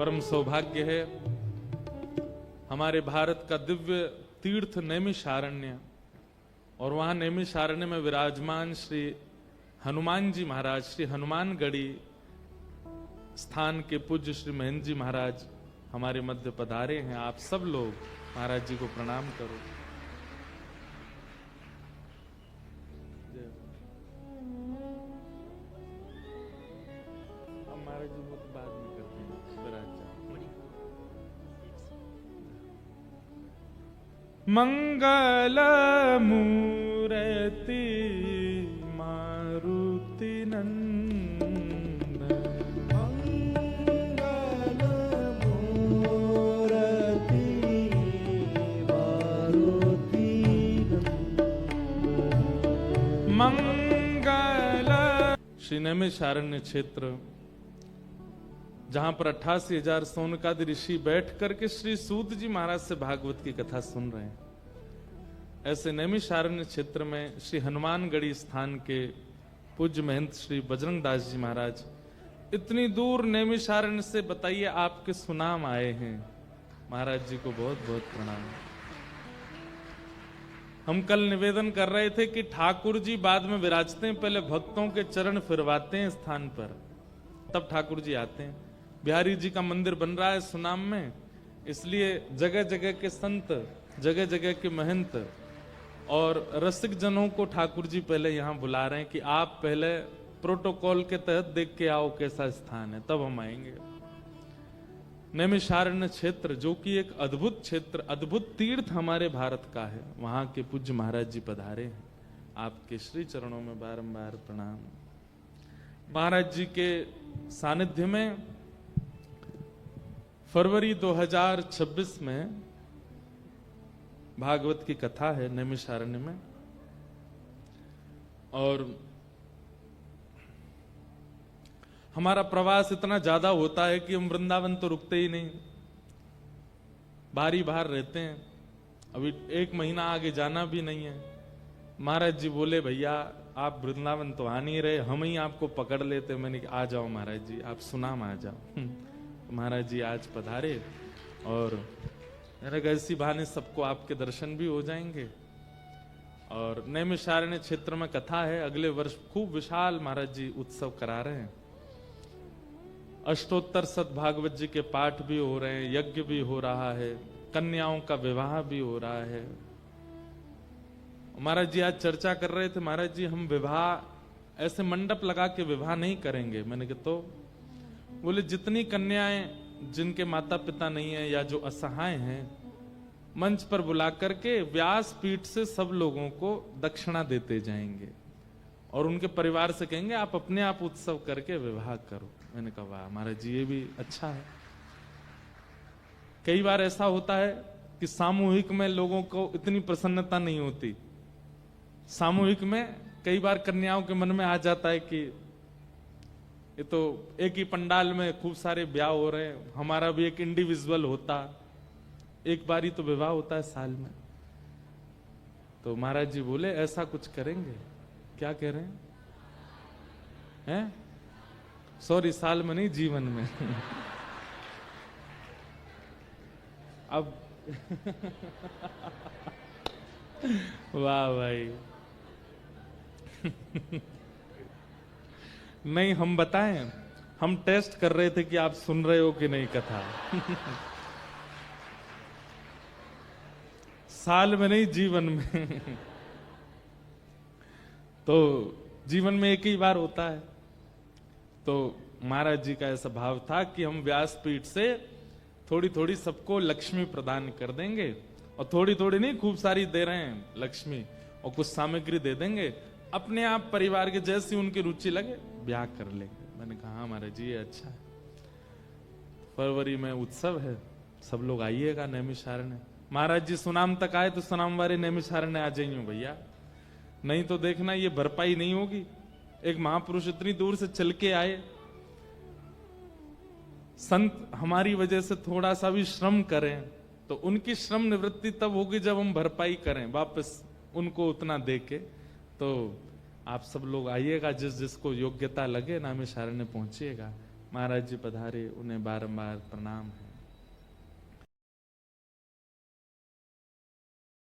परम सौभाग्य है हमारे भारत का दिव्य तीर्थ नैमिषारण्य, और वहां नैमिषारण्य में विराजमान श्री हनुमान जी महाराज, श्री हनुमानगढ़ी स्थान के पूज्य श्री महेंद्र जी महाराज हमारे मध्य पधारे हैं। आप सब लोग महाराज जी को प्रणाम करो। अब महाराज जी वो तो बाद में करते हैं, विराज मंगल मूर्ति मारुति नंदन, मंगल मूर्ति मारुति नंदन। मंगल। श्री नैमिषारण्य क्षेत्र जहां पर 88,000 सोनकादि ऋषि बैठ करके श्री सूत जी महाराज से भागवत की कथा सुन रहे हैं, ऐसे नैमिषारण्य क्षेत्र में श्री हनुमानगढ़ी स्थान के पूज्य महंत श्री बजरंग दास जी महाराज इतनी दूर नैमिषारण्य से बताइए आपके सुनाम आए हैं। महाराज जी को बहुत बहुत प्रणाम। हम कल निवेदन कर रहे थे कि ठाकुर जी बाद में विराजते हैं, पहले भक्तों के चरण फिरवाते हैं स्थान पर, तब ठाकुर जी आते हैं। बिहारी जी का मंदिर बन रहा है सुनाम में, इसलिए जगह जगह के संत, जगह जगह के महंत और रसिक जनों को ठाकुर जी पहले यहाँ बुला रहे हैं कि आप पहले प्रोटोकॉल के तहत देख के आओ कैसा स्थान है, तब हम आएंगे। नैमिषारण्य क्षेत्र जो कि एक अद्भुत क्षेत्र, अद्भुत तीर्थ हमारे भारत का है, वहां के पूज्य महाराज जी पधारे हैं। आपके श्री चरणों में बारंबार प्रणाम। महाराज जी के सानिध्य में फरवरी 2026 में भागवत की कथा है नैमिषारण्य में, और हमारा प्रवास इतना ज्यादा होता है कि हम वृंदावन तो रुकते ही नहीं, बारी बाहर रहते हैं। अभी 1 महीना आगे जाना भी नहीं है। महाराज जी बोले भैया आप वृंदावन तो आ नहीं रहे, हम ही आपको पकड़ लेते। मैंने कहा आ जाओ महाराज जी, आप सुनाम आ जाओ। महाराज जी आज पधारे, और ऐसी बहाने सबको आपके दर्शन भी हो जाएंगे। और नैमिषारण्य क्षेत्र में कथा है, अगले वर्ष खूब विशाल महाराज जी उत्सव करा रहे हैं। अष्टोत्तर सद्भागवत जी के पाठ भी हो रहे हैं, यज्ञ भी हो रहा है, कन्याओं का विवाह भी हो रहा है। महाराज जी आज चर्चा कर रहे थे, महाराज जी हम विवाह ऐसे मंडप लगा के विवाह नहीं करेंगे। मैंने कहा तो बोले जितनी कन्याएं जिनके माता पिता नहीं है या जो असहाय हैं, मंच पर बुला करके व्यास पीठ से सब लोगों को दक्षिणा देते जाएंगे और उनके परिवार से कहेंगे आप अपने आप उत्सव करके विवाह करो। मैंने कहा वाह महाराज जी ये भी अच्छा है। कई बार ऐसा होता है कि सामूहिक में लोगों को इतनी प्रसन्नता नहीं होती। सामूहिक में कई बार कन्याओं के मन में आ जाता है कि ये तो एक ही पंडाल में खूब सारे ब्याह हो रहे हैं, हमारा भी एक इंडिविजुअल होता, एक बार ही तो विवाह होता है साल में। तो महाराज जी बोले ऐसा कुछ करेंगे। क्या कह रहे हैं? सॉरी, साल में नहीं, जीवन में। अब वाह भाई। नहीं हम बताएं, हम टेस्ट कर रहे थे कि आप सुन रहे हो कि नहीं कथा। साल में नहीं, जीवन में। तो जीवन में एक ही बार होता है। तो महाराज जी का ऐसा भाव था कि हम व्यासपीठ से थोड़ी थोड़ी सबको लक्ष्मी प्रदान कर देंगे, और थोड़ी थोड़ी नहीं खूब सारी दे रहे हैं लक्ष्मी, और कुछ सामग्री दे देंगे, अपने आप परिवार के जैसी उनकी रुचि लगे ब्याह कर लेंगे। मैंने कहा हाँ महाराज जी ये अच्छा है। फरवरी में उत्सव है, सब लोग आइएगा नैमिषारण्य। महाराज जी सुनाम तक आए तो सुनाम वाले नैमिषारण्य आ जाइए भैया, नहीं तो देखना ये भरपाई नहीं होगी। एक महापुरुष इतनी दूर से चल के आए, संत हमारी वजह से थोड़ा सा भी श्रम करें तो उनकी श्रम निवृत्ति तब होगी जब हम भरपाई करें वापस उनको उतना दे के। तो आप सब लोग आइएगा, जिस जिसको योग्यता लगे नैमिषारण्य पहुंचिएगा। महाराज जी पधारे, उन्हें बारंबार प्रणाम है।